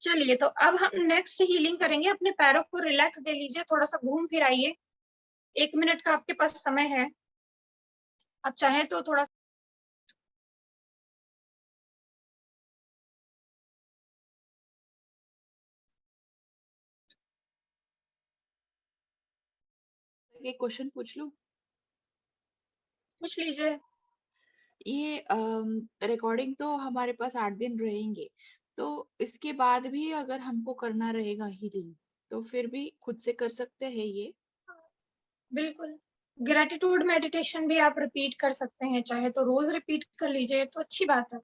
चलिए, तो अब हम नेक्स्ट हीलिंग करेंगे। अपने पैरों को रिलैक्स दे लीजिए, थोड़ा सा घूम फिर आइए। 1 मिनट का आपके पास समय है। आप चाहें तो थोड़ा एक क्वेश्चन पूछ लूं? पूछ लीजिए। ये रिकॉर्डिंग तो हमारे पास 8 दिन रहेंगे, तो इसके बाद भी अगर हमको करना रहेगा हीलिंग, तो फिर भी खुद से कर सकते हैं ये? बिल्कुल। ग्रेटिट्यूड मेडिटेशन भी आप रिपीट कर सकते हैं, चाहे तो रोज रिपीट कर लीजिए तो अच्छी बात है।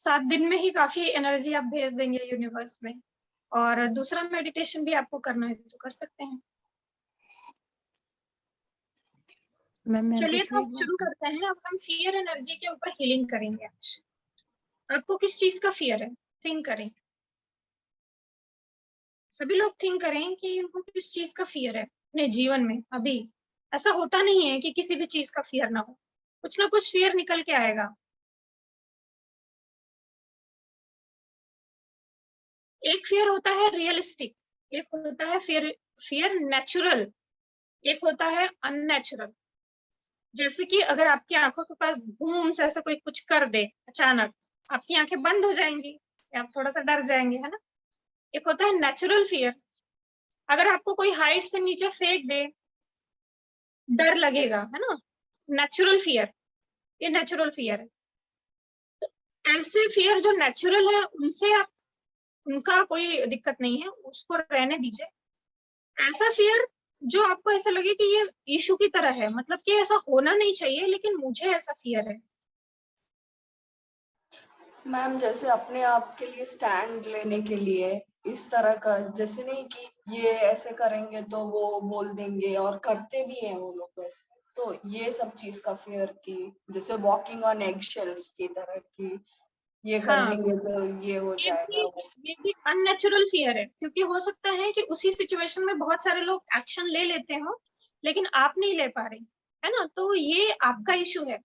7 दिन में ही काफी एनर्जी आप भेज देंगे यूनिवर्स में। और दूसरा मेडिटेशन भी आपको करना है तो कर सकते हैं। मैम मैं चलिए, पूछूं तो अब एक शुरू बात? करते हैं। अब हम फियर एनर्जी के ऊपर हीलिंग करेंगे आज। आपको किस चीज का फियर है? थिंक करें। सभी लोग थिंक करें कि उनको किस चीज का फियर है अपने जीवन में अभी। ऐसा होता नहीं है कि किसी भी चीज का फियर ना हो, कुछ ना कुछ फियर निकल के आएगा। एक फियर होता है रियलिस्टिक, एक होता है फियर फियर नेचुरल, एक होता है अननेचुरल। जैसे कि अगर आपकी आंखों के पास घूम से ऐसा कोई कुछ कर दे अचानक, आपकी आंखें बंद हो जाएंगी या आप थोड़ा सा डर जाएंगे, है ना। एक होता है नेचुरल फियर। अगर आपको कोई हाइट से नीचे फेंक दे, डर लगेगा, है ना। नेचुरल फियर, ये नेचुरल फियर है। ऐसे फियर जो नेचुरल है उनसे आप, उनका कोई दिक्कत नहीं है, उसको रहने दीजिए। ऐसा फियर जो आपको ऐसा लगे कि ये इशू की तरह है, मतलब कि ऐसा होना नहीं चाहिए लेकिन मुझे ऐसा फियर है। मैम जैसे अपने आप के लिए स्टैंड लेने के लिए इस तरह का, जैसे नहीं कि ये ऐसे करेंगे तो वो बोल देंगे, और करते भी हैं वो लोग वैसे, तो ये सब चीज का फियर की, जैसे वॉकिंग ऑन एग शेल्स की तरह की, ये कर हाँ, देंगे तो ये हो ये जाएगा भी वो। ये भी अननेचुरल फियर है, क्योंकि हो सकता है कि उसी सिचुएशन में बहुत सारे लोग एक्शन ले लेते हो लेकिन आप नहीं ले पा रहे, है ना। तो ये आपका इशू है,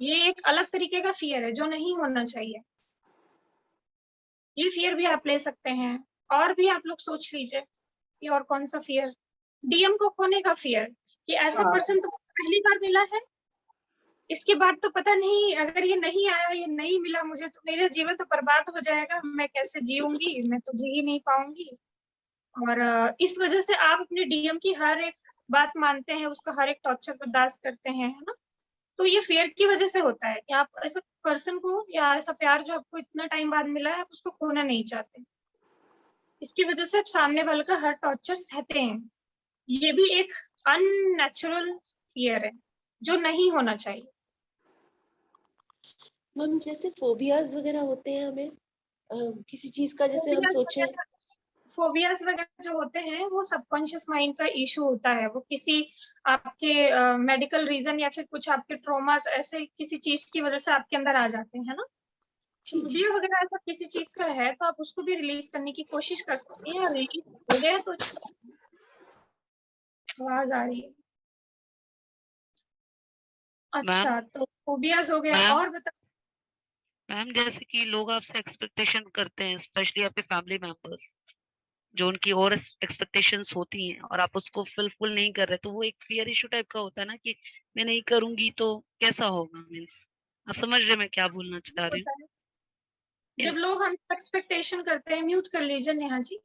ये एक अलग तरीके का फियर है जो नहीं होना चाहिए। ये फियर भी आप ले सकते हैं। और भी आप लोग सोच लीजिए कि और कौन सा फियर। डीएम को खोने का फियर, कि ऐसा हाँ पर्सन तो पहली बार मिला है, इसके बाद तो पता नहीं, अगर ये नहीं आया, ये नहीं मिला मुझे, तो मेरा जीवन तो बर्बाद हो जाएगा, मैं कैसे जीऊंगी, मैं तो जी ही नहीं पाऊंगी। और इस वजह से आप अपने डीएम की हर एक बात मानते हैं, उसका हर एक टॉर्चर बर्दाश्त करते हैं, है ना। तो ये फेयर की वजह से होता है कि आप ऐसा पर्सन को या ऐसा प्यार जो आपको इतना टाइम बाद मिला है, आप उसको खोना नहीं चाहते। इसकी वजह से आप सामने वाले का हर टॉर्चर सहते हैं। ये भी एक अननेचुरल फियर है जो नहीं होना चाहिए। मैम जैसे फोबियाज वगैरह होते हैं हमें किसी चीज का, जैसे हम सोचे। फोबियाज वगैरह जो होते हैं वो सबकॉन्शियस माइंड का इशू होता है। वो किसी आपके मेडिकल रीजन या फिर कुछ आपके ट्रॉमास ऐसे किसी चीज की वजह से आपके अंदर आ जाते हैं ना। जी जी। फोबिया वगैरह ऐसा किसी चीज का है तो आप उसको भी रिलीज करने की कोशिश कर सकती हैं, रिलीज हो गया तो आवाज आ रही है। मैम अच्छा, तो फोबियाज हो गया, मैम और बता। मैम जैसे कि लोग आपसे एक्सपेक्टेशन करते हैं, स्पेशली आपके फैमिली मेंबर्स, जो उनकी और एक्सपेक्टेशंस होती हैं और आप उसको फुलफिल नहीं कर रहे, तो वो एक फियर इशू टाइप का होता है ना, कि मैं नहीं करूंगी तो कैसा होगा। मीन्स आप समझ रहे मैं क्या बोलना चाह रही होता है हूँ? जब लोग हम एक्सपेक्टेशन करते हैं, म्यूट कर लीजिए नेहा जी।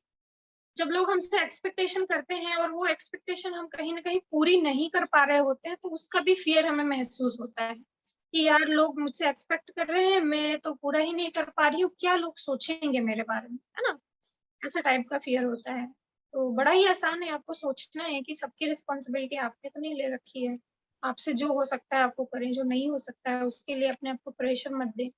जब लोग हमसे एक्सपेक्टेशन करते हैं और वो एक्सपेक्टेशन हम कहीं ना कहीं पूरी नहीं कर पा रहे होते हैं, तो उसका भी फियर हमें महसूस होता है कि यार लोग मुझसे एक्सपेक्ट कर रहे हैं, मैं तो पूरा ही नहीं कर पा रही हूँ, क्या लोग सोचेंगे मेरे बारे में, है ना। ऐसा टाइप का फियर होता है। तो बड़ा ही आसान है, आपको सोचना है कि सबकी रिस्पॉन्सिबिलिटी आपने तो नहीं ले रखी है। आपसे जो हो सकता है आपको करें, जो नहीं हो सकता है उसके लिए अपने आप को प्रेशर मत दें।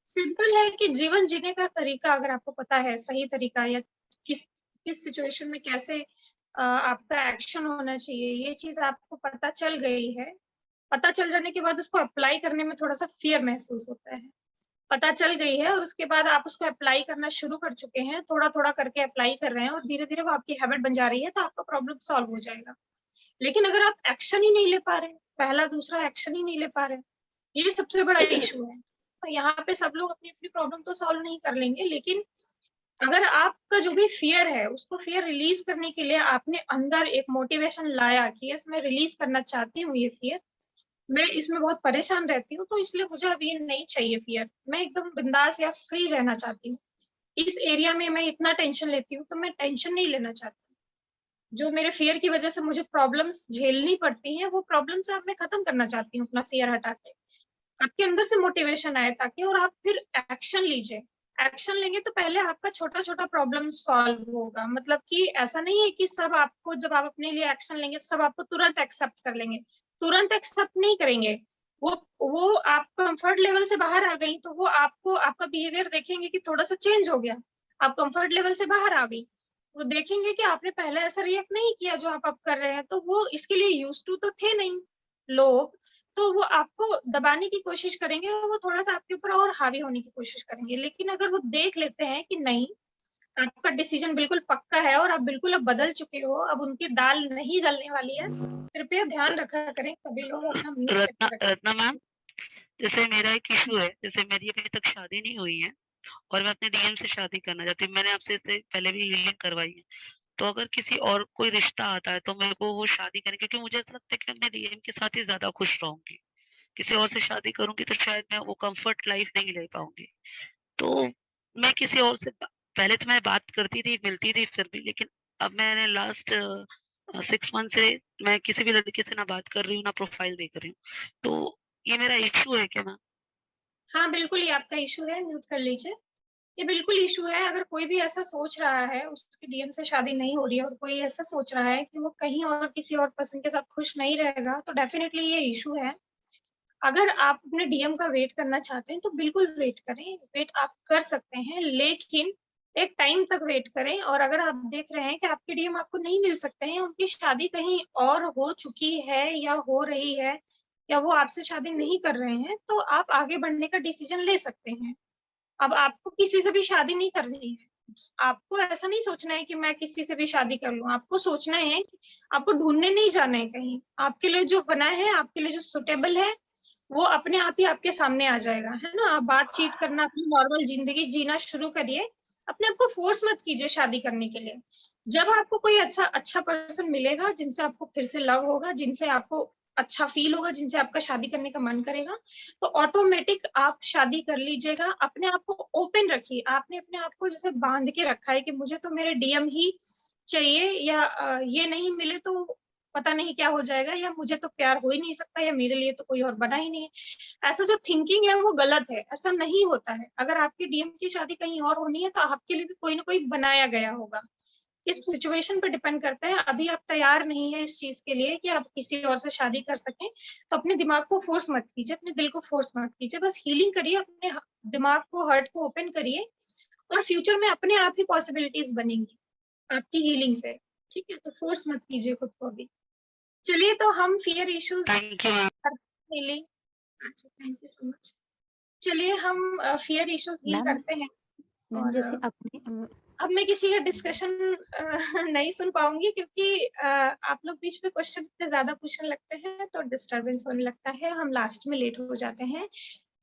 सिंपल है कि जीवन जीने का तरीका अगर आपको पता है, सही तरीका, या किस किस सिचुएशन में कैसे आपका एक्शन होना चाहिए, ये चीज आपको पता चल गई है। पता चल जाने के बाद उसको अप्लाई करने में थोड़ा सा फियर महसूस होता है। पता चल गई है और उसके बाद आप उसको अप्लाई करना शुरू कर चुके हैं, थोड़ा थोड़ा करके अप्लाई कर रहे हैं और धीरे धीरे वो आपकी हैबिट बन जा रही है, तो आपका प्रॉब्लम सॉल्व हो जाएगा। लेकिन अगर आप एक्शन ही नहीं ले पा रहे, पहला दूसरा एक्शन ही नहीं ले पा रहे, ये सबसे बड़ा इशू है। तो यहाँ पे सब लोग अपनी अपनी प्रॉब्लम तो सॉल्व नहीं कर लेंगे, लेकिन अगर आपका जो भी फियर है उसको फियर रिलीज करने के लिए आपने अंदर एक मोटिवेशन लाया कि यस मैं रिलीज करना चाहती हूँ ये फियर, मैं इसमें बहुत परेशान रहती हूँ तो इसलिए मुझे अब ये नहीं चाहिए फियर, मैं एकदम बिंदास या फ्री रहना चाहती हूँ। इस एरिया में मैं इतना टेंशन लेती हूँ तो मैं टेंशन नहीं लेना चाहती। जो मेरे फियर की वजह से मुझे प्रॉब्लम्स झेलनी पड़ती हैं वो प्रॉब्लम्स अब मैं खत्म करना चाहती हूँ अपना फियर हटा के। आपके अंदर से मोटिवेशन आए ताकि, और आप फिर एक्शन लीजिए। एक्शन लेंगे तो पहले आपका छोटा छोटा प्रॉब्लम सॉल्व होगा, मतलब कि ऐसा नहीं है कि सब आपको, जब आप अपने लिए एक्शन लेंगे तो सब आपको तुरंत एक्सेप्ट कर लेंगे, तुरंत एक्सेप्ट नहीं करेंगे। वो आप कंफर्ट लेवल से बाहर आ गई तो वो आपको आपका बिहेवियर देखेंगे कि थोड़ा सा चेंज हो गया, आप कंफर्ट लेवल से बाहर आ गई, वो देखेंगे कि आपने पहले ऐसा रिएक्ट नहीं किया जो आप अब कर रहे हैं, तो वो इसके लिए यूज टू तो थे नहीं लोग, तो वो आपको दबाने की कोशिश करेंगे और वो थोड़ा सा आपके ऊपर और हावी होने की कोशिश करेंगे। लेकिन अगर वो देख लेते हैं कि नहीं, आपका डिसीजन बिल्कुल पक्का है और आप बिल्कुल अब बदल चुके हो, अब उनकी दाल नहीं गलने वाली है, कृपया ध्यान रखा करें सभी लोग अपना म्यूट रत्ना करके रखें। रत्ना मैम, जैसे मेरा एक इशू है, जैसे मेरी अभी तक शादी नहीं हुई है और मैं अपने डीएम से शादी करना चाहती हूँ। मैंने आपसे इससे पहले भी हीलिंग करवाई है। तो अगर किसी और कोई रिश्ता आता है तो मेरे को वो शादी करनी, क्योंकि मुझे ऐसा लगता है कि मैं अपने डीएम के साथ ही ज़्यादा खुश रहूँगी। किसी और से शादी करूँगी तो शायद मैं वो कम्फर्ट लाइफ़ नहीं ले पाऊँगी। तो मैं किसी और से पहले तो मैं बात करती थी, मिलती थी फिर भी, लेकिन अब मैंने लास्ट 6 मंथ से मैं किसी भी लड़के से ना बात कर रही हूँ, ना प्रोफाइल देख रही हूँ। तो ये मेरा इश्यू है क्या मैम? हाँ बिल्कुल, ये आपका इशू है, म्यूट कर लीजिए। ये बिल्कुल इशू है। अगर कोई भी ऐसा सोच रहा है उसकी डीएम से शादी नहीं हो रही है और कोई ऐसा सोच रहा है कि वो कहीं और किसी और पर्सन के साथ खुश नहीं रहेगा, तो डेफिनेटली ये इशू है। अगर आप अपने डीएम का वेट करना चाहते हैं तो बिल्कुल वेट करें, वेट आप कर सकते हैं, लेकिन एक टाइम तक वेट करें। और अगर आप देख रहे हैं कि आपके डीएम आपको नहीं मिल सकते हैं, उनकी शादी कहीं और हो चुकी है या हो रही है, या वो आपसे शादी नहीं कर रहे हैं, तो आप आगे बढ़ने का डिसीजन ले सकते हैं। अब आपको किसी से भी शादी नहीं करनी है, आपको ऐसा नहीं सोचना है कि मैं किसी से भी शादी कर लूं, आपको सोचना है कि आपको ढूंढने नहीं जाना है कहीं, आपके लिए जो बना है, आपके लिए जो सुटेबल है, वो अपने आप ही आपके सामने आ जाएगा, है ना। आप बातचीत करना, अपनी नॉर्मल जिंदगी जीना शुरू करिए, अपने आप को फोर्स मत कीजिए शादी करने के लिए। जब आपको कोई अच्छा अच्छा पर्सन मिलेगा जिनसे आपको फिर से लव होगा, जिनसे आपको अच्छा फील होगा, जिनसे आपका शादी करने का मन करेगा, तो ऑटोमेटिक आप शादी कर लीजिएगा। अपने आप को ओपन रखिए, आपने अपने आप को जैसे बांध के रखा है कि मुझे तो मेरे डीएम ही चाहिए, या ये नहीं मिले तो पता नहीं क्या हो जाएगा, या मुझे तो प्यार हो ही नहीं सकता, या मेरे लिए तो कोई और बना ही नहीं है। ऐसा जो थिंकिंग है वो गलत है, ऐसा नहीं होता है। अगर आपकी डीएम की शादी कहीं और होनी है तो आपके लिए भी कोई ना कोई बनाया गया होगा। इस सिचुएशन पे डिपेंड करता है। अभी आप तैयार नहीं है इस चीज के लिए कि आप किसी और से शादी कर सकें, तो अपने दिमाग को फोर्स मत कीजिए, अपने दिल को फोर्स मत कीजिए, बस हीलिंग करिए, अपने दिमाग को, हर्ट को ओपन करिए, और फ्यूचर में अपने आप ही पॉसिबिलिटीज बनेंगी आपकी हीलिंग से। ठीक है, तो फोर्स मत कीजिए खुद को अभी। चलिए, तो हम fear issues thank you ma'am. Healing, अच्छा थैंक यू सो मच। चलिए हम फियर इश्यूज हील मैम करते हैं। मैम और जैसे अपने अब मैं किसी का डिस्कशन नहीं सुन पाऊंगी, क्योंकि आप लोग बीच में क्वेश्चन इतने ज्यादा पूछने लगते हैं तो डिस्टरबेंस होने लगता है, हम लास्ट में लेट हो जाते हैं।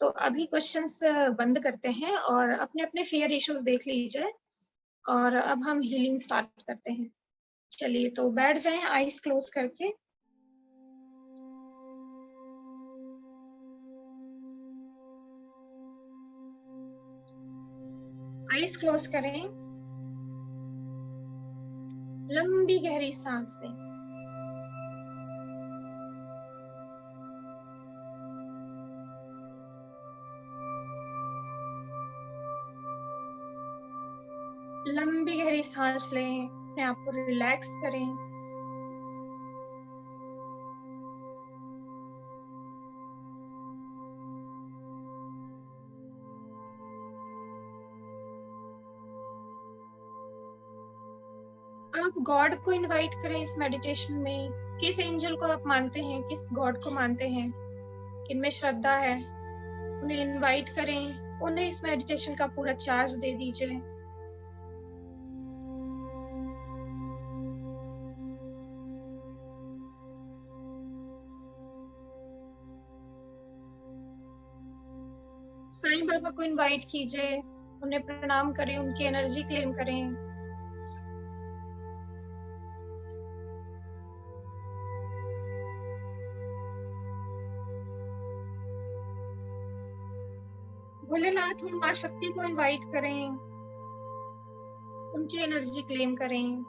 तो अभी क्वेश्चंस बंद करते हैं और अपने अपने फियर इश्यूज देख लीजिए, और अब हम हीलिंग स्टार्ट करते हैं। चलिए, तो बैठ जाएं आईज क्लोज करके। आईज क्लोज करें, लंबी गहरी सांस लें। लंबी गहरी सांस लें, अपने आप को रिलैक्स करें। आप गॉड को इनवाइट करें इस मेडिटेशन में। किस एंजल को आप मानते हैं, किस गॉड को मानते हैं, किनमें श्रद्धा है, उन्हें इनवाइट करें, उन्हें इस मेडिटेशन का पूरा चार्ज दे दीजिए। साईं बाबा को इनवाइट कीजिए, उन्हें प्रणाम करें, उनकी एनर्जी क्लेम करें। भोलेनाथ और माँ शक्ति को इनवाइट करें, उनकी एनर्जी क्लेम करें।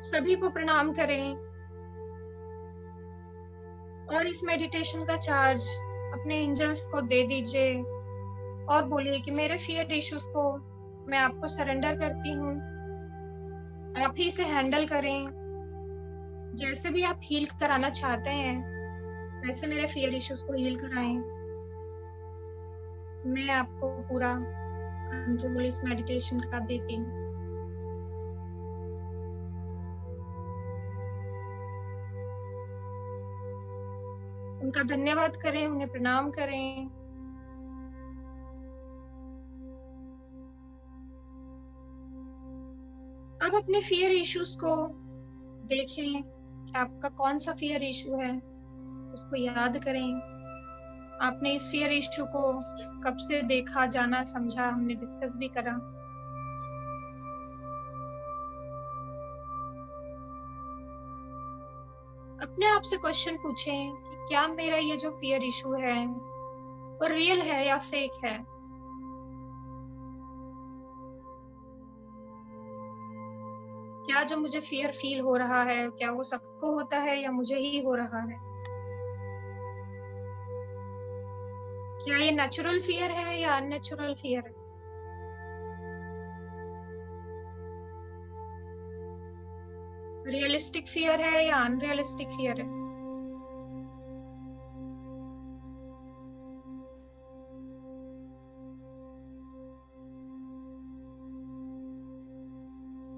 सभी को प्रणाम करें और इस मेडिटेशन का चार्ज अपने एंजल्स को दे दीजिए और बोलिए कि मेरे फियर इश्यूज को मैं आपको सरेंडर करती हूँ, आप ही इसे हैंडल करें। जैसे भी आप हील कराना चाहते हैं वैसे मेरे फियर इश्यूज को हील कराएं। मैं आपको पूरा कंट्रोल इस मेडिटेशन का देती हूँ। उनका धन्यवाद करें, उन्हें प्रणाम करें। अब अपने फियर इश्यूज को देखें कि आपका कौन सा फियर इशू है, उसको याद करें। आपने इस फियर इशू को कब से देखा, जाना, समझा, हमने डिस्कस भी करा। अपने आप से क्वेश्चन पूछें कि क्या मेरा ये जो फियर इशू है वो रियल है या फेक है। क्या जो मुझे फियर फील हो रहा है, क्या वो सबको होता है या मुझे ही हो रहा है। क्या ये नेचुरल फियर है या अननेचुरल फियर है। रियलिस्टिक फियर है या अनरियलिस्टिक फियर है।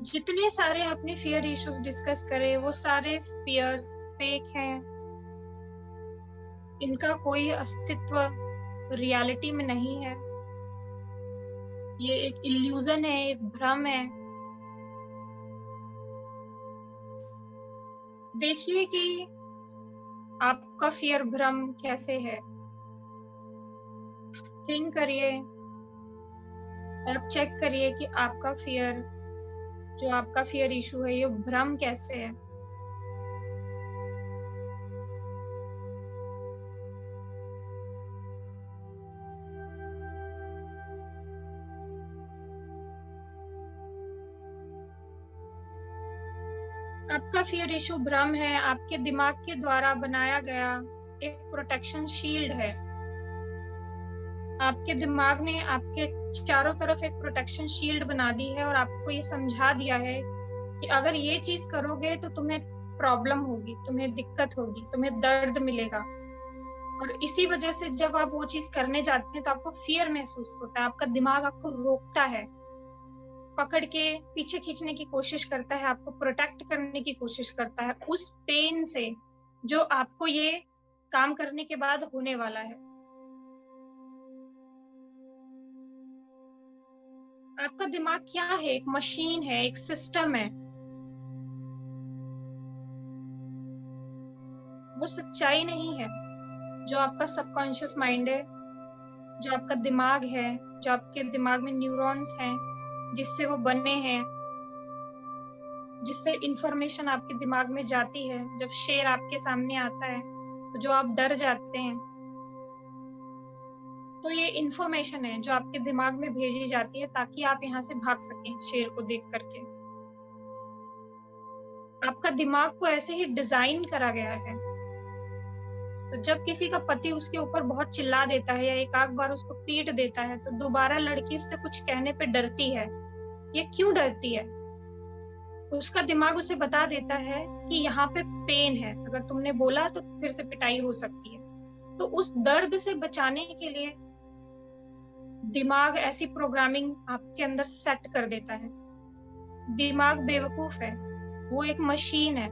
जितने सारे अपने फियर इश्यूज डिस्कस करे वो सारे फियर्स फेक हैं। इनका कोई अस्तित्व रियलिटी में नहीं है। ये एक इल्यूजन है, एक भ्रम है। देखिए कि आपका फियर भ्रम कैसे है। थिंक करिए और चेक करिए कि आपका फियर, जो आपका फियर इशू है, ये भ्रम कैसे है। आपका फियर इशू भ्रम है, आपके दिमाग के द्वारा बनाया गया एक प्रोटेक्शन शील्ड है। आपके दिमाग ने आपके चारों तरफ एक प्रोटेक्शन शील्ड बना दी है और आपको ये समझा दिया है कि अगर ये चीज करोगे तो तुम्हें प्रॉब्लम होगी, तुम्हें दिक्कत होगी, तुम्हें दर्द मिलेगा। और इसी वजह से जब आप वो चीज करने जाते हैं तो आपको फियर महसूस होता है। आपका दिमाग आपको रोकता है, पकड़ के पीछे खींचने की कोशिश करता है, आपको प्रोटेक्ट करने की कोशिश करता है उस पेन से जो आपको ये काम करने के बाद होने वाला है। आपका दिमाग क्या है? एक मशीन है, एक सिस्टम है। वो सच्चाई नहीं है। जो आपका सबकॉन्शियस माइंड है, जो आपका दिमाग है, जो आपके दिमाग में न्यूरॉन्स हैं जिससे वो बने हैं, जिससे इंफॉर्मेशन आपके दिमाग में जाती है। जब शेर आपके सामने आता है तो जो आप डर जाते हैं, तो ये इंफॉर्मेशन है जो आपके दिमाग में भेजी जाती है ताकि आप यहाँ से भाग सकें शेर को देख करके। आपका दिमाग को ऐसे ही डिजाइन करा गया है। तो जब किसी का पति उसके ऊपर बहुत चिल्ला देता है या एक आध बार उसको पीट देता है तो दोबारा लड़की उससे कुछ कहने पे डरती है। ये क्यों डरती है? उसका दिमाग उसे बता देता है कि यहाँ पे पेन है, अगर तुमने बोला तो फिर से पिटाई हो सकती है। तो उस दर्द से बचाने के लिए दिमाग ऐसी प्रोग्रामिंग आपके अंदर सेट कर देता है। दिमाग बेवकूफ है, वो एक मशीन है।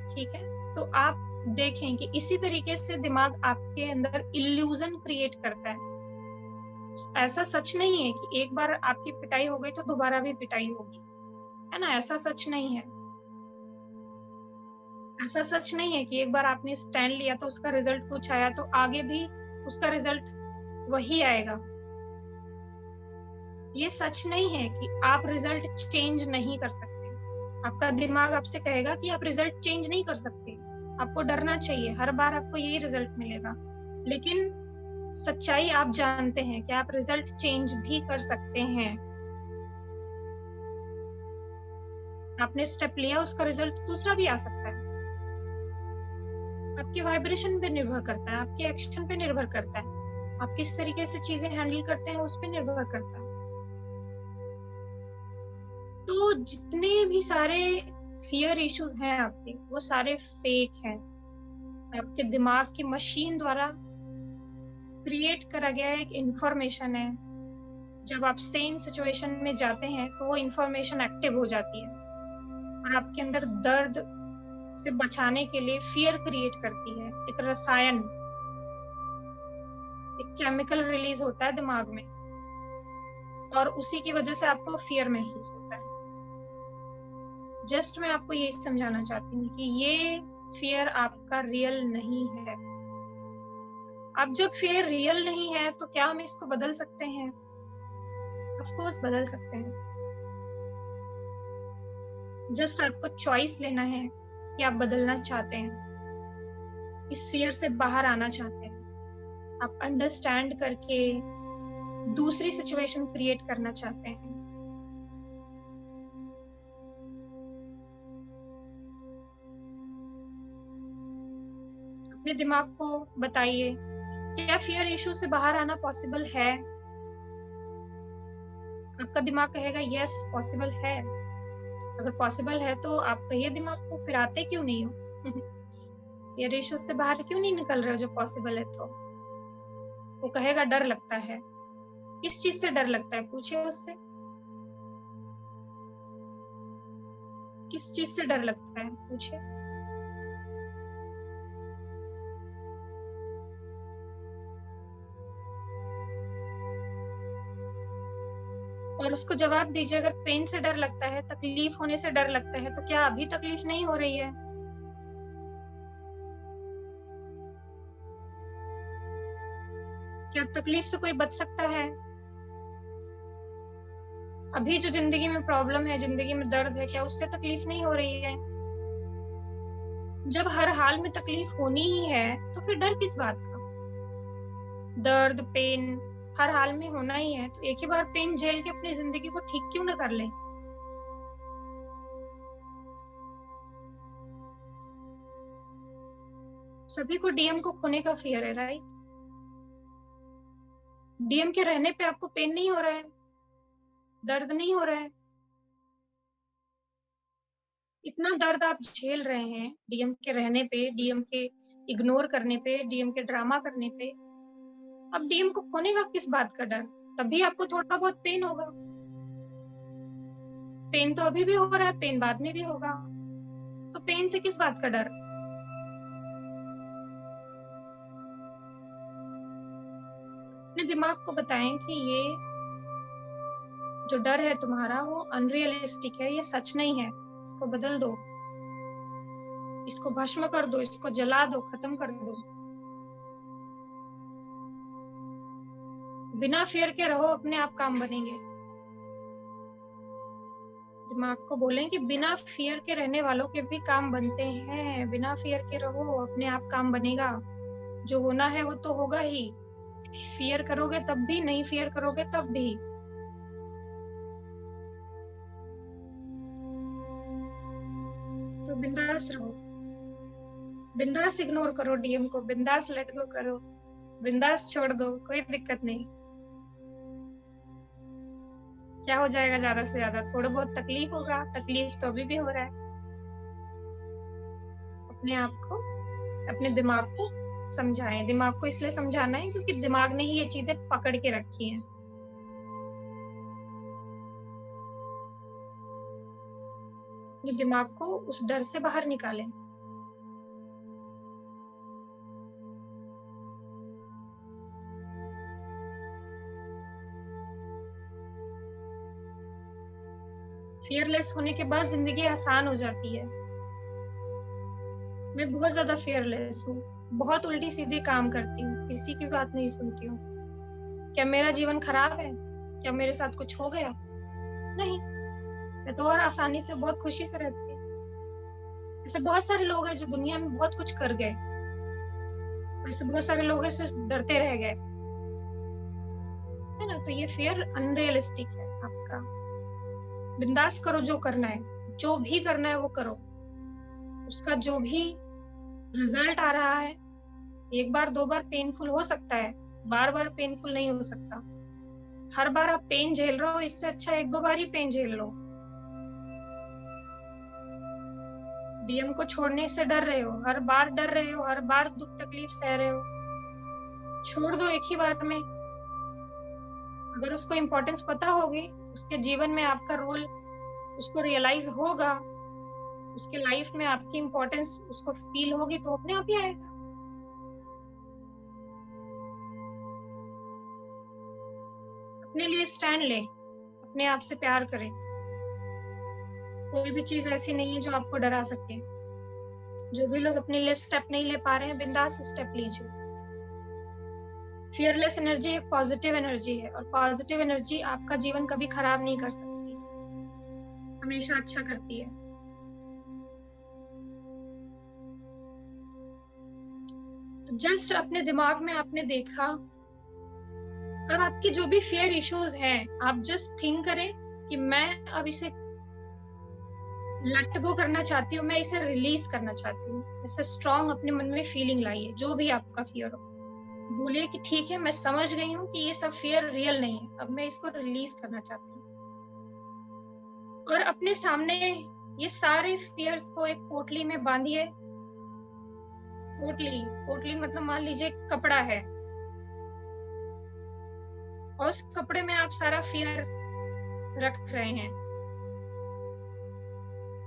ठीक है, तो आप देखें कि इसी तरीके से दिमाग आपके अंदर इल्यूजन क्रिएट करता है। ऐसा सच नहीं है कि एक बार आपकी पिटाई हो गई तो दोबारा भी पिटाई होगी। है ना? ऐसा सच नहीं है। ऐसा सच नहीं है कि एक बार आपने स्टैंड लिया तो उसका रिजल्ट कुछ आया तो आगे भी उसका रिजल्ट वही आएगा। ये सच नहीं है कि आप रिजल्ट चेंज नहीं कर सकते। आपका दिमाग आपसे कहेगा कि आप रिजल्ट चेंज नहीं कर सकते, आपको डरना चाहिए, हर बार आपको यही रिजल्ट मिलेगा। लेकिन सच्चाई आप जानते हैं कि आप रिजल्ट चेंज भी कर सकते हैं। आपने स्टेप लिया, उसका रिजल्ट दूसरा भी आ सकता है। आपके वाइब्रेशन पे निर्भर करता है, आपके एक्शन पे निर्भर करता है, आप किस तरीके से चीजें हैंडल करते हैं उस पे निर्भर करता है। तो जितने भी सारे फियर इश्यूज हैं आपके, वो सारे फेक हैं। आपके दिमाग की मशीन द्वारा क्रिएट करा गया एक इंफॉर्मेशन है। जब आप सेम सिचुएशन में जाते हैं तो वो इंफॉर्मेशन एक्टिव हो जाती है और आपके अंदर दर्द से बचाने के लिए फियर क्रिएट करती है। एक रसायन, एक केमिकल रिलीज होता है दिमाग में और उसी की वजह से आपको फियर महसूस होता है। जस्ट मैं आपको ये समझाना चाहती हूँ कि ये फियर आपका रियल नहीं है। अब जब फियर रियल नहीं है तो क्या हम इसको बदल सकते हैं? ऑफ कोर्स बदल सकते हैं। जस्ट आपको चॉइस लेना है कि आप बदलना चाहते हैं, इस फियर से बाहर आना चाहते हैं, आप अंडरस्टैंड करके दूसरी सिचुएशन क्रिएट करना चाहते हैं। अपने दिमाग को बताइए, क्या फियर इशू से बाहर आना पॉसिबल है? आपका दिमाग कहेगा यस पॉसिबल है। अगर पॉसिबल है तो आप कहिए दिमाग को, फिर आते क्यों नहीं हो? फियर इशू से बाहर क्यों नहीं निकल रहे हो जब पॉसिबल है तो? वो कहेगा डर लगता है। किस चीज से डर लगता है? पूछिए उससे, किस चीज से डर लगता है? पूछिए। और उसको जवाब दीजिए, अगर पेन से डर लगता है, तकलीफ होने से डर लगता है, तो क्या अभी तकलीफ नहीं हो रही है? क्या तकलीफ से कोई बच सकता है? अभी जो जिंदगी में प्रॉब्लम है, जिंदगी में दर्द है, क्या उससे तकलीफ नहीं हो रही है? जब हर हाल में तकलीफ होनी ही है तो फिर डर किस बात का? दर्द, पेन हर हाल में होना ही है, तो एक ही बार पेन झेल के अपनी जिंदगी को ठीक क्यों ना कर ले? सभी को डीएम को खोने का फियर है, राइट? डीएम के रहने पे आपको पेन नहीं हो रहा है, दर्द नहीं हो रहा है। इतना दर्द आप झेल रहे हैं डीएम के रहने पे, डीएम के इग्नोर करने पे, डीएम के ड्रामा करने पे। अब डीएम को खोने का किस बात का डर? तभी आपको थोड़ा बहुत पेन होगा। पेन तो अभी भी हो रहा है, पेन बाद में भी होगा, तो पेन से किस बात का डर? अपने दिमाग को बताएं कि ये जो डर है तुम्हारा वो अनरियलिस्टिक है, ये सच नहीं है। इसको बदल दो, इसको भस्म कर दो, इसको जला दो, खत्म कर दो। बिना फियर के रहो, अपने आप काम बनेंगे। दिमाग को बोलें कि बिना फियर के रहने वालों के भी काम बनते हैं। बिना फियर के रहो, अपने आप काम बनेगा। जो होना है वो तो होगा ही। फियर करोगे तब भी, नहीं फियर करोगे तब भी। तो बिंदास रहो, बिंदास इग्नोर करो डीएम को, बिंदास लेट गो करो, बिंदास छोड़ दो, कोई दिक्कत नहीं। क्या हो जाएगा? ज्यादा से ज्यादा थोड़ा बहुत तकलीफ होगा, तकलीफ तो अभी भी हो रहा है। अपने आप को, अपने दिमाग को समझाएं। दिमाग को इसलिए समझाना है क्योंकि दिमाग ने ही ये चीजें पकड़ के रखी हैं। अपने दिमाग को उस डर से बाहर निकालें। फियरलेस होने के बाद जिंदगी आसान हो जाती है। मैं बहुत ज्यादा फियरलेस हूँ, बहुत उल्टी सीधी काम करती हूँ, किसी की बात नहीं सुनती हूँ। क्या मेरा जीवन खराब है? क्या मेरे साथ कुछ हो गया? नहीं, मैं तो और आसानी से बहुत खुशी से रहती हूँ। ऐसे बहुत सारे लोग हैं जो दुनिया में बहुत कुछ कर गए, ऐसे बहुत सारे लोग ऐसे डरते रह गए, है ना। तो ये फियर अनरियलिस्टिक है आपका। बिंदास करो, जो करना है, जो भी करना है वो करो। उसका जो भी रिजल्ट आ रहा है, एक बार दो बार पेनफुल हो सकता है, बार बार पेनफुल नहीं हो सकता। हर बार आप पेन झेल रहे हो, इससे अच्छा एक दो बार ही पेन झेल लो। डीएम को छोड़ने से डर रहे हो, हर बार डर रहे हो, हर बार दुख तकलीफ सह रहे हो, छोड़ दो एक ही बार में। अगर उसको इम्पोर्टेंस पता होगी, उसके जीवन में आपका रोल उसको रियलाइज होगा, उसके लाइफ में आपकी इम्पोर्टेंस उसको फील होगी, तो अपने आप ही आएगा। अपने लिए स्टैंड ले, अपने आप से प्यार करें। कोई भी चीज ऐसी नहीं है जो आपको डरा सके। जो भी लोग अपने लिए स्टेप नहीं ले पा रहे हैं, बिंदास स्टेप लीजिए। फियरलेस एनर्जी एक पॉजिटिव एनर्जी है, और पॉजिटिव एनर्जी आपका जीवन कभी खराब नहीं कर सकती, हमेशा अच्छा करती है। तो जस्ट अपने दिमाग में आपने देखा, अब आपके जो भी फियर इश्यूज हैं, आप जस्ट थिंक करें कि मैं अब इसे लेट गो करना चाहती हूँ, मैं इसे रिलीज करना चाहती हूँ। ऐसे स्ट्रॉन्ग अपने मन में फीलिंग लाइए, जो भी आपका फियर हो। बोलिए कि ठीक है, मैं समझ गई हूँ कि ये सब फियर रियल नहीं है, अब मैं इसको रिलीज करना चाहती हूँ। और अपने सामने ये सारे फियर्स को एक पोटली में बांधिए। पोटली मतलब मान लीजिए कपड़ा है, और उस कपड़े में आप सारा फियर रख रहे हैं।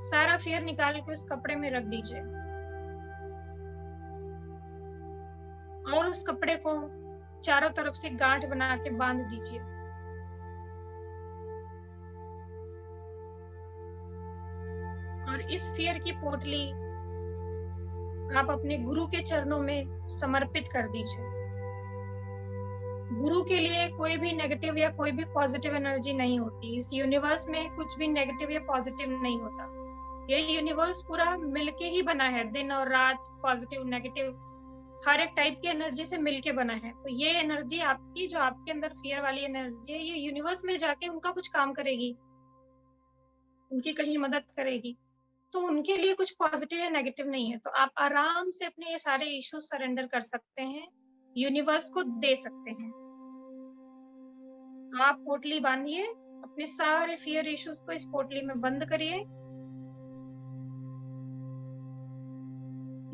सारा फियर निकाल के उस कपड़े में रख दीजिए, और उस कपड़े को चारों तरफ से गांठ बना के बांध दीजिए। और इस फियर की पोटली आप अपने गुरु के चरणों में समर्पित कर दीजिए। गुरु के लिए कोई भी नेगेटिव या कोई भी पॉजिटिव एनर्जी नहीं होती। इस यूनिवर्स में कुछ भी नेगेटिव या पॉजिटिव नहीं होता। ये यूनिवर्स पूरा मिलके ही बना है, दिन और रात, पॉजिटिव नेगेटिव हर एक टाइप की एनर्जी से मिलके बना है। तो ये एनर्जी आपकी, जो आपके अंदर फियर वाली एनर्जी है, ये यूनिवर्स में जाके उनका कुछ काम करेगी, उनकी कहीं मदद करेगी। तो उनके लिए कुछ पॉजिटिव या नेगेटिव नहीं है। तो आप आराम से अपने ये सारे इश्यूज सरेंडर कर सकते हैं, यूनिवर्स को दे सकते हैं। तो आप पोटली बांधिए, अपने सारे फियर इश्यूज को इस पोटली में बंद करिए,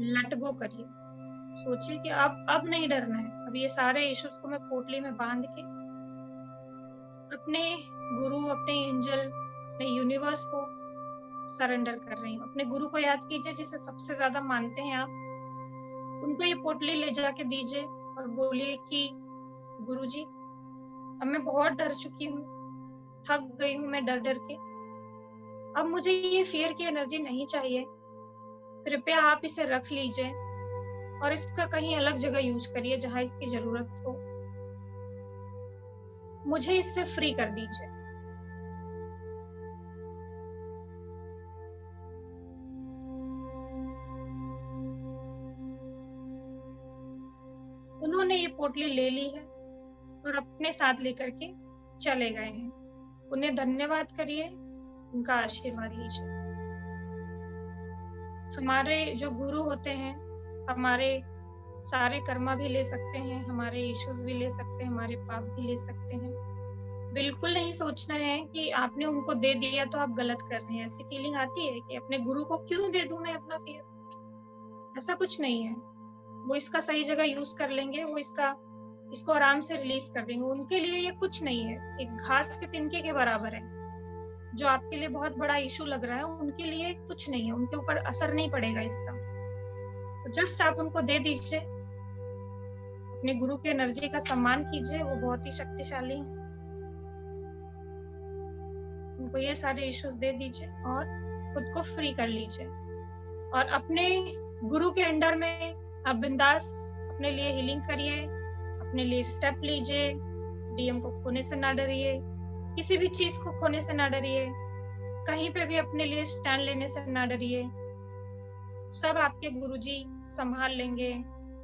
लेट गो करिए। सोचिए कि अब नहीं डरना है। अब ये सारे इश्यूज को मैं पोटली में बांध के अपने गुरु, अपने एंजल, अपने यूनिवर्स को सरेंडर कर रही हूँ। अपने गुरु को याद कीजिए, जिसे सबसे ज्यादा मानते हैं आप। उनको ये पोटली ले जाके दीजिए और बोलिए कि गुरुजी, अब मैं बहुत डर चुकी हूँ, थक गई हूँ मैं डर डर के। अब मुझे ये फियर की एनर्जी नहीं चाहिए, कृपया आप इसे रख लीजिए और इसका कहीं अलग जगह यूज करिए जहां इसकी जरूरत हो। मुझे इससे फ्री कर दीजिए। उन्होंने ये पोटली ले ली है और अपने साथ लेकर के चले गए हैं। उन्हें धन्यवाद करिए, उनका आशीर्वाद लीजिए। हमारे जो गुरु होते हैं, हमारे सारे कर्मा भी ले सकते हैं, हमारे इश्यूज भी ले सकते हैं, हमारे पाप भी ले सकते हैं। बिल्कुल नहीं सोचना है कि आपने उनको दे दिया तो आप गलत कर रहे हैं। ऐसी फीलिंग आती है कि अपने गुरु को क्यों दे दूं मैं अपना फियर। ऐसा कुछ नहीं है, वो इसका सही जगह यूज कर लेंगे, वो इसको आराम से रिलीज कर देंगे। उनके लिए ये कुछ नहीं है, एक घास के तिनके के बराबर है। जो आपके लिए बहुत बड़ा इशू लग रहा है, उनके लिए कुछ नहीं है, उनके ऊपर असर नहीं पड़ेगा इसका। तो जस्ट आप उनको दे दीजिए, अपने गुरु की एनर्जी का सम्मान कीजिए, वो बहुत ही शक्तिशाली है। उनको ये सारे इश्यूज दे दीजिए और खुद को फ्री कर लीजिए। और अपने गुरु के अंडर में आप बिंदास अपने लिए हीलिंग करिए, अपने लिए स्टेप लीजिए, डीएम को खोने से ना डरिए, किसी भी चीज को खोने से ना डरिए, कहीं पे भी अपने लिए स्टैंड लेने से ना डरिए। सब आपके गुरुजी संभाल लेंगे,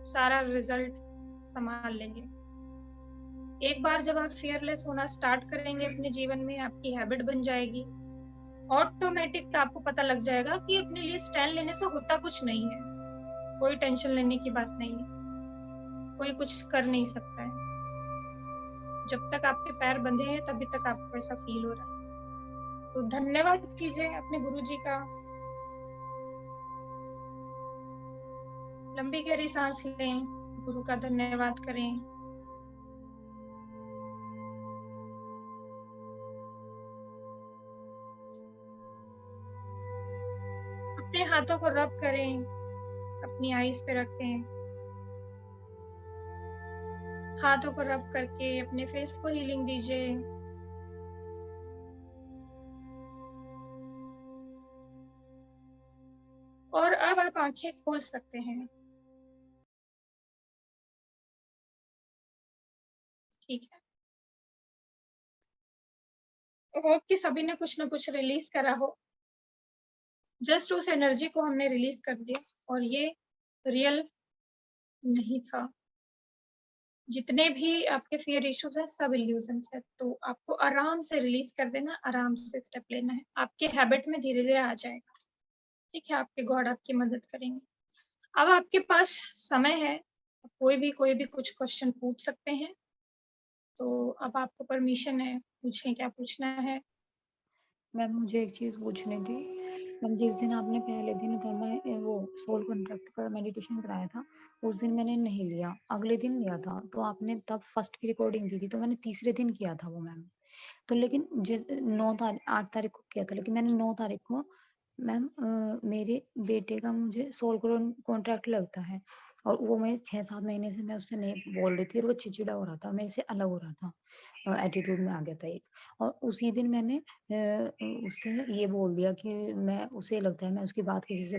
सारा रिजल्ट संभाल लेंगे। एक बार जब आप फियरलेस होना स्टार्ट करेंगे अपने जीवन में, आपकी हैबिट बन जाएगी, ऑटोमेटिक आपको पता लग जाएगा कि अपने लिए स्टैंड लेने से होता कुछ नहीं है, कोई टेंशन लेने की बात नहीं है, कोई कुछ कर नहीं सकता है। जब तक आपके पैर बंधे हैं तभी तक आपको ऐसा फील हो रहा है। तो धन्यवाद कीजिए अपने गुरुजी का। लंबी गहरी सांस लें, गुरु का धन्यवाद करें। अपने हाथों को रब करें, अपनी आईज पे रखें, हाथों को रब करके अपने फेस को हीलिंग दीजिए। और अब आप आंखें खोल सकते हैं। ठीक है, होप कि सभी ने कुछ ना कुछ रिलीज करा हो। जस्ट उस एनर्जी को हमने रिलीज कर दिया और ये रियल नहीं था। जितने भी आपके फियर इश्यूज हैं सब इल्यूजन्स है। तो आपको आराम से रिलीज कर देना, आराम से स्टेप लेना है, आपके हैबिट में धीरे धीरे आ जाएगा। ठीक है, आपके गॉड आपकी मदद करेंगे। अब आपके पास समय है, कोई भी कुछ क्वेश्चन पूछ सकते हैं। तो अब आपको परमिशन है, पूछें क्या पूछना है। मैम मुझे एक चीज पूछनी थी। मैम जिस दिन आपने पहले दिन करना वो सोल कॉन्ट्रैक्ट का मेडिटेशन कराया था, उस दिन मैंने नहीं लिया, अगले दिन लिया था। तो आपने तब फर्स्ट की रिकॉर्डिंग दी थी, तो मैंने तीसरे दिन किया था वो मैम। तो लेकिन जिस 8 तारीख को किया था, लेकिन मैंने 9 तारीख को मैम मेरे बेटे का मुझे सोल कॉन्ट्रैक्ट लगता है, और वो मैं 6-7 महीने से मैं उससे नहीं बोल रही थी, और वो चिड़चिड़ा हो रहा था, मेरे से अलग हो रहा था, एटीट्यूड में आ गया था एक। और उसी दिन मैंने उससे ये बोल दिया कि मैं, उसे लगता है मैं उसकी बात किसी से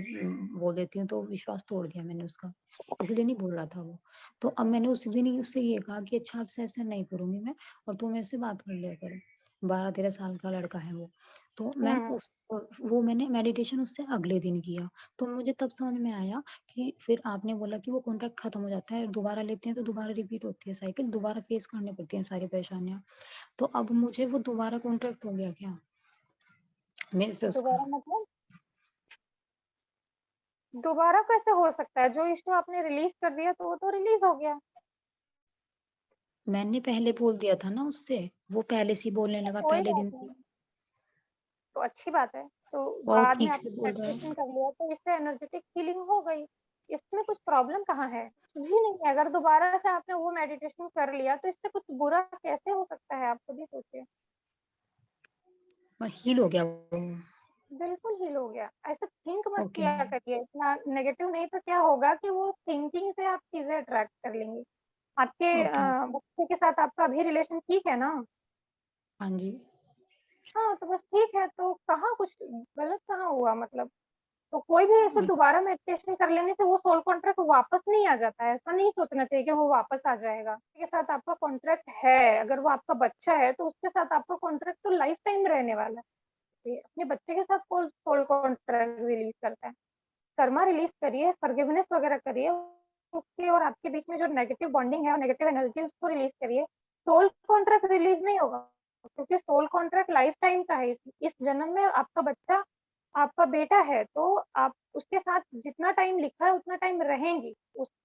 बोल देती हूँ, तो विश्वास तोड़ दिया मैंने उसका, इसलिए नहीं बोल रहा था वो। तो अब मैंने उसी दिन ही उससे ये कहा कि अच्छा अब से ऐसा नहीं करूंगी मैं, और तू मेरे से बात कर लिया कर। 12-13 साल का लड़का है वो। तो मैम वो मैंने मेडिटेशन उससे अगले दिन किया। तो मुझे तब समझ में आया कि फिर आपने बोला कि वो कॉन्ट्रैक्ट खत्म हो जाता है, दोबारा लेते हैं तो दोबारा रिपीट होती है साइकिल, दोबारा फेस करनी पड़ती है सारी परेशानियां। तो अब मुझे वो दोबारा कॉन्ट्रैक्ट हो गया क्या मेरे से उसका? दोबारा मतलब दोबारा कैसे हो सकता है? जो इश्यू आपने रिलीज कर दिया तो वो तो रिलीज हो गया। मैंने पहले बोल दिया था ना उससे, वो पहले से ही बोलने लगा कोई पहले बात दिन से। नहीं, तो अच्छी बात है। तो और बाद में ठीक से आपने बोल रहा मेडिटेशन है। कर लिया तो इससे एनर्जेटिक हीलिंग हो गई। इसमें कुछ प्रॉब्लम कहाँ है? कुछ भी नहीं है। अगर दोबारा से आपने वो मेडिटेशन कर लिया तो इससे कुछ बुरा कैसे हो सकता है? आप खुद ही सोचिए। और हील हो गया वो। बिल्कुल हील हो गया। ऐसा थिंक मत ओके किया मैम। करिए इतना नेगेटिव, नहीं तो क्या होगा कि वो थिंकिंग से आप चीजें अट्रैक्ट कर लेंगे। आपके ओके। बच्चे के साथ आपका अभी रिलेशन ठीक है ना? हाँ जी। हाँ, तो बस ठीक है। तो कहाँ कुछ गलत कहाँ हुआ मतलब? तो कोई भी ऐसे ओ- दोबारा मेडिटेशन कर लेने से वो सोल कॉन्ट्रैक्ट वापस नहीं आ जाता है। ऐसा नहीं सोचना चाहिए कि वो वापस आ जाएगा। उसके साथ आपका कॉन्ट्रैक्ट है, अगर वो आपका बच्चा है तो उसके साथ आपका कॉन्ट्रैक्ट तो लाइफ टाइम रहने वाला है। अपने बच्चे के साथ कौन सोल कॉन्ट्रैक्ट रिलीज करता है? कर्मा रिलीज करिए, फॉरगिवनेस वगैरह करिए, उसके और आपके बीच में जो नेगेटिव बॉन्डिंग है और नेगेटिव एनर्जी उसको रिलीज करिए। सोल कॉन्ट्रैक्ट रिलीज नहीं होगा, क्योंकि सोल कॉन्ट्रैक्ट लाइफ टाइम का है। इस जन्म में आपका बच्चा आपका बेटा है, तो आप उसके साथ जितना टाइम लिखा है उतना टाइम रहेंगी,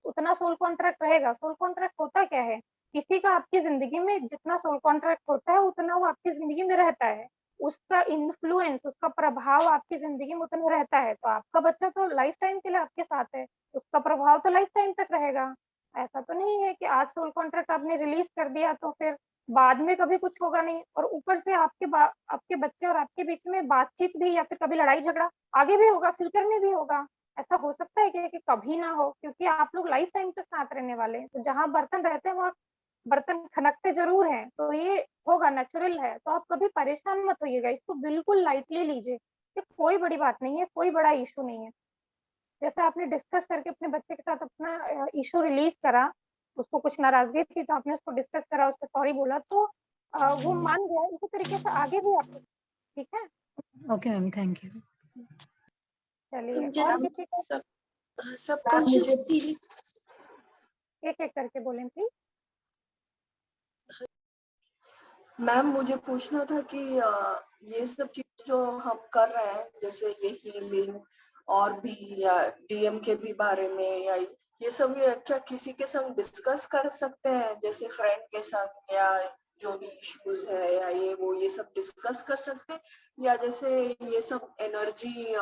उतना सोल कॉन्ट्रैक्ट रहेगा। सोल कॉन्ट्रैक्ट होता क्या है? किसी का आपकी जिंदगी में जितना सोल कॉन्ट्रैक्ट होता है उतना वो आपकी जिंदगी में रहता है, उसका इन्फ्लुएंस, उसका प्रभाव आपकी जिंदगी में उतना रहता है। तो आपका बच्चा तो लाइफ टाइम के लिए आपके साथ है, उसका प्रभाव तो लाइफ टाइम तक रहेगा। ऐसा तो नहीं है कि आज सोल कॉन्ट्रैक्ट आपने रिलीज कर दिया तो फिर बाद में कभी कुछ होगा नहीं। और ऊपर से आपके बच्चे और आपके बीच में बातचीत भी या फिर कभी लड़ाई झगड़ा आगे भी होगा, फ्यूचर में भी होगा। ऐसा हो सकता है कि कभी ना हो, क्योंकि आप लोग लाइफ टाइम तक साथ रहने वाले हैं। तो जहाँ बर्तन रहते हैं वहाँ बर्तन खनकते जरूर हैं, तो ये होगा, नेचुरल है। तो आप कभी परेशान मत होइएगा, इसको बिल्कुल लाइटली लीजिए, ये कोई बड़ी बात नहीं है, कोई बड़ा इशू नहीं है। जैसे आपने डिस्कस करके अपने बच्चे के साथ अपना इशू रिलीज करा, उसको कुछ नाराजगी थी तो आपने उसको डिस्कस करा, उससे सॉरी बोला, तो वो मान गया। इसी तरीके से आगे भी आप, ठीक है? Okay ma'am, thank you. चलिए, हम और जैसे किसी को सबकॉन्शियस मुझे एक एक करके बोलें प्लीज। मैम मुझे पूछना था कि ये सब चीज जो हम कर रहे हैं, जैसे ये हीलिंग और भी या डीएम के भी बारे में, या ये सब क्या किसी के संग डिस्कस कर सकते हैं, जैसे फ्रेंड के संग, या जो भी इश्यूज है या ये सब डिस्कस कर सकते हैं, या जैसे ये सब एनर्जी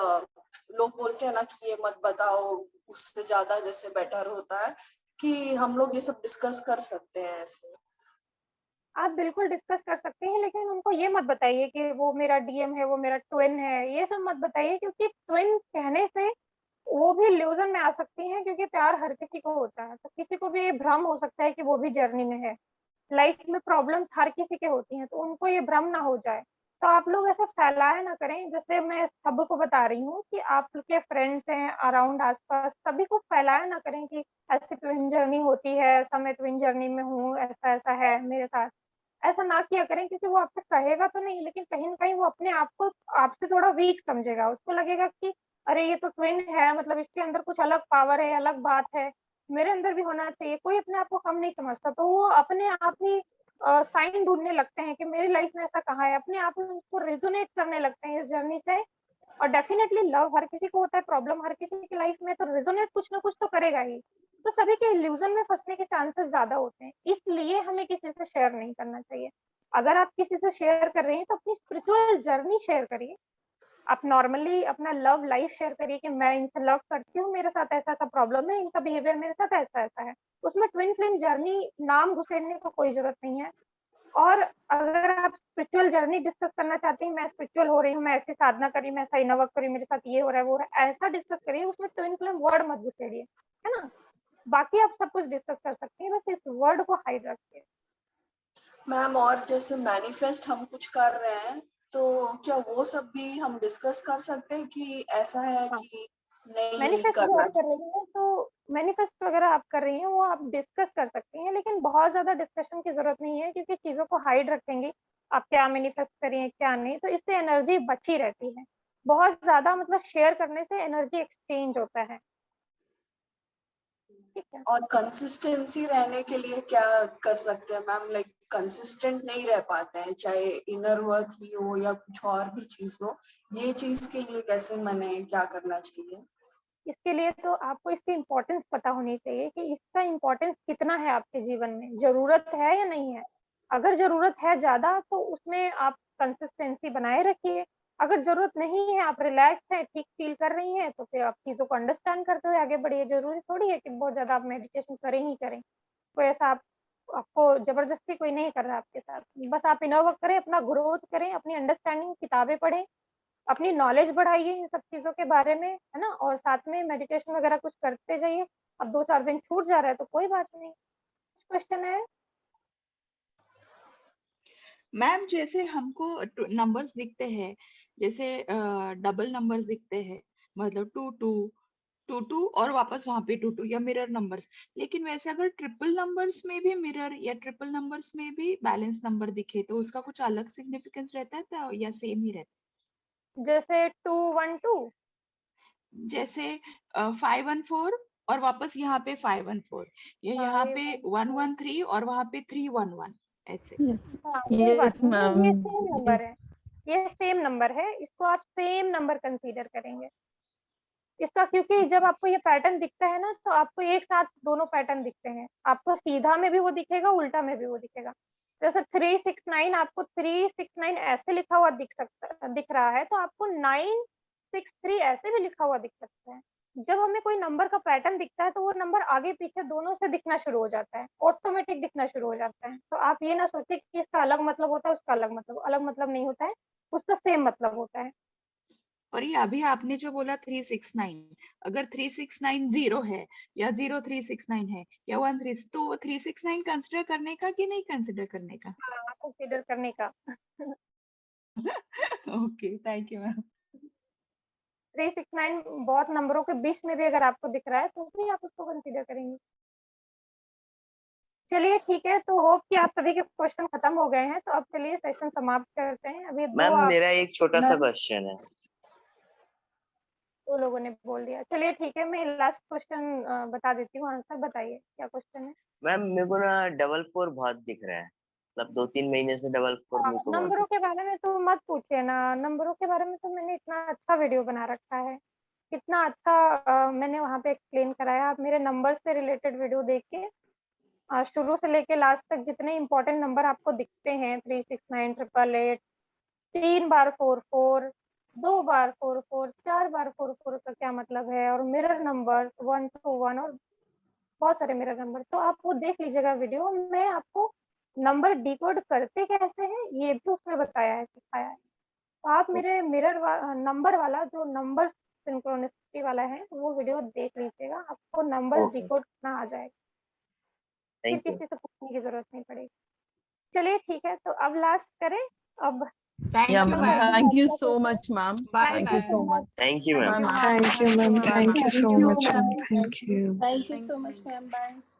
लोग बोलते हैं ना कि ये मत बताओ, उससे ज्यादा जैसे बेटर होता है कि हम लोग ये सब डिस्कस कर सकते हैं ऐसे। आप बिल्कुल डिस्कस कर सकते हैं, लेकिन उनको ये मत बताइए कि वो मेरा डीएम है, वो मेरा ट्विन है, ये सब मत बताइए, क्योंकि ट्विन कहने से वो भी इल्यूजन में आ सकती हैं, क्योंकि प्यार हर किसी को होता है, तो किसी को भी ये भ्रम हो सकता है कि वो भी जर्नी में है। लाइफ में प्रॉब्लम्स हर किसी के होती हैं, तो उनको ये भ्रम ना हो जाए। तो आप लोग ऐसे फैलाया ना करें, जैसे मैं सबको बता रही हूँ कि आप के फ्रेंड्स हैं अराउंड आसपास, सभी को फैलाया ना करें कि ऐसी ट्विन जर्नी होती है, ऐसा मैं ट्विन जर्नी में हूँ, ऐसा ऐसा है मेरे साथ। ऐसा ना किया करें, क्योंकि वो आपसे कहेगा तो नहीं, लेकिन कहीं ना कहीं वो अपने आप को आपसे थोड़ा वीक समझेगा, उसको लगेगा कि अरे ये तो ट्विन है, मतलब इसके अंदर कुछ अलग पावर है, अलग बात है, मेरे अंदर भी होना चाहिए। कोई अपने आप को कम नहीं समझता, तो वो अपने आप ही साइन ढूंढने लगते हैं कि मेरी लाइफ में ऐसा कहाँ है, अपने आप ही उसको रेजोनेट करने लगते हैं इस जर्नी से। और डेफिनेटली लव हर किसी को होता है, प्रॉब्लम हर किसी की लाइफ में, तो रेजोनेट कुछ ना कुछ तो करेगा ही। तो सभी के इल्यूजन में फंसने के चांसेस ज्यादा होते हैं, इसलिए हमें किसी से शेयर नहीं करना चाहिए। अगर आप किसी से शेयर कर रहे हैं तो अपनी स्पिरिचुअल जर्नी शेयर करिए, आप नॉर्मली अपना लव लाइफ शेयर करिए कि मैं इनसे लव करती हूँ, मेरे साथ ऐसा ऐसा प्रॉब्लम है, इनका बिहेवियर मेरे साथ ऐसा ऐसा है। उसमें ट्विन फ्लेम जर्नी नाम घुसेड़ने को कोई जरूरत नहीं है। और अगर आप स्पिरिचुअल जर्नी डिस्कस करना चाहती हैं, मैं स्पिरिचुअल हो रही हूँ, मैं ऐसी साधना करी, मैं ऐसा इनवर्क करी, मेरे साथ ये हो रहा है वो हो रहा है, ऐसा डिस्कस करिए, उसमें ट्विन फ्लेम वर्ड मत घुसेड़िए, है ना? बाकी आप सब कुछ डिस्कस कर सकती हैं, बस इस वर्ड को हाइड रखिए। मैम और जैसे मैनिफेस्ट हम कुछ कर रहे हैं, तो क्या वो सब भी हम डिस्कस कर सकते हैं कि ऐसा है हाँ, कि नहीं मैनिफेस्ट जो करना आप कर रही हैं, तो मैनिफेस्ट वगैरह आप कर रही हैं वो आप डिस्कस कर सकती हैं, लेकिन बहुत ज्यादा डिस्कशन की जरूरत नहीं है, क्योंकि चीजों को हाइड रखेंगे आप क्या मैनिफेस्ट करिए क्या नहीं, तो इससे एनर्जी बची रहती है। बहुत ज्यादा मतलब शेयर करने से एनर्जी एक्सचेंज होता है, ठीक है? और कंसिस्टेंसी रहने के लिए क्या कर सकते हैं मैम? लाइक कंसिस्टेंट नहीं रह पाते हैं, चाहे इनर वर्क ही हो या कुछ और भी चीज हो, ये चीज के लिए कैसे मैंने क्या करना चाहिए? इसके लिए तो आपको इसकी इम्पोर्टेंस पता होनी चाहिए कि इसका इम्पोर्टेंस कितना है आपके जीवन में, जरूरत है या नहीं है। अगर जरूरत है ज्यादा तो उसमें आप कंसिस्टेंसी बनाए रखिए। अगर जरूरत नहीं है, आप रिलैक्स हैं, ठीक फील कर रही हैं, तो फिर आप चीजों को अंडरस्टैंड करते हुए आगे बढ़िए। जरूरी थोड़ी है कि बहुत ज्यादा आप मेडिटेशन करें ही करें। कोई ऐसा आपको जबरदस्ती कोई नहीं कर रहा आपके साथ। बस आप इनर वर्क करें, अपना ग्रोथ करें, अपनी अंडरस्टैंडिंग किताबें पढ़ें, अपनी नॉलेज बढ़ाइए इन सब चीज़ों के बारे में, है ना? और साथ में मेडिटेशन वगैरह कुछ करते जाइए। अब 2-4 दिन छूट जा रहा है तो कोई बात नहीं। कुछ क्वेश्चन है? मैम जैसे हमको नंबर्स दिखते हैं, जैसे डबल नंबर्स दिखते हैं, मतलब 2 2 और वापस वहां पे 2 2 या मिरर नंबर्स, लेकिन वैसे अगर ट्रिपल नंबर्स में भी मिरर या ट्रिपल नंबर्स में भी बैलेंस नंबर दिखे तो उसका कुछ अलग सिग्निफिकेंस रहता है या सेम ही रहता जैसे 212? है? जैसे 514 और वापस यहाँ पे 514, या यहाँ पे 514। 113 और वहां पे 311, ऐसे। यस, हाँ, कोई बात यस नहीं, मैम, ये सेम नंबर यस। है। ये सेम नंबर है, इसको आप सेम नंबर कंसीडर करेंगे। इसका क्योंकि जब आपको ये पैटर्न दिखता है ना, तो आपको एक साथ दोनों पैटर्न दिखते हैं। आपको सीधा में भी वो दिखेगा, उल्टा में भी वो दिखेगा। जैसे 369, आपको 369 ऐसे लिखा हुआ दिख रहा है, तो आपको 963 ऐसे भी लिखा हुआ दिख सकता है। जब हमें कोई नंबर का पैटर्न दिखता है, तो वो नंबर आगे पीछे दोनों से दिखना शुरू हो जाता है, ऑटोमेटिक दिखना शुरू हो जाता है। तो आप ये ना सोचे कि इसका अलग मतलब होता है, उसका अलग मतलब नहीं होता है, उसका सेम मतलब होता है। और ये अभी आपने जो बोला 369, अगर 3690 है या 0369 है या 13, तो 369 कंसिडर करने का कि नहीं कंसिडर करने का? हाँ, कंसिडर करने का। Okay, thank you ma'am. 369 बहुत नंबरों के बीच में भी अगर आपको दिख रहा है तो भी आप उसको कंसिडर करेंगे। चलिए ठीक है, तो होप कि आप सभी के क्वेश्चन खत्म हो गए हैं, तो अब चलिए सेशन समाप्त करते हैं। अभी मैम मेरा एक छोटा सा क्वेश्चन है। 2 लोगों ने बोल दिया। चलिए ठीक है, मैं लास्ट क्वेश्चन बता देती हूँ आंसर। बताइए क्या क्वेश्चन है? मैम मेरे को ना 44 बहुत दिख रहा है, मतलब 2-3 महीने से 44 मेरे को बहुत नंबरों के बारे में तो मत पूछिए ना, नंबरों के बारे में तो मैंने इतना अच्छा वीडियो बना रखा है, कितना अच्छा मैंने वहाँ पे एक्सप्लेन कराया। आप मेरे नंबर से रिलेटेड वीडियो देख के शुरू से लेके लास्ट तक जितने इंपॉर्टेंट नंबर आपको दिखते हैं 369 888, 3 बार 44, 2 बार 44, 4 बार 44 का क्या मतलब है, और मिरर नंबर 1 to 1 और बहुत सारे मिरर नंबर, तो आप वो देख लीजिएगा वीडियो। मैं आपको नंबर डिकोड करते कैसे हैं ये भी उसमें बताया है, सिखाया है। तो आप मेरे नंबर वाला जो नंबर सिंक्रोनिसिटी वाला है वो वीडियो देख लीजिएगा, आपको नंबर ओके, डिकोड करना आ जाएगा, फिर थैंक यू। किसी से पूछने की जरूरत नहीं पड़ेगी। चलिए ठीक है, तो अब लास्ट करें। अब थैंक Yeah, यू खत्म ma'am. करते हैं मैम। Thank आज you का so सेशन। much, ma'am. Bye Thank you thank you so so bye. much. Much. Thank you ma'am. Thank you Bye, ma'am. ma'am. Thank you, ma'am. Bye, Thank ma'am. you so Bye, much, ma'am. ma'am. Thank you. Thank you so much, ma'am. Bye.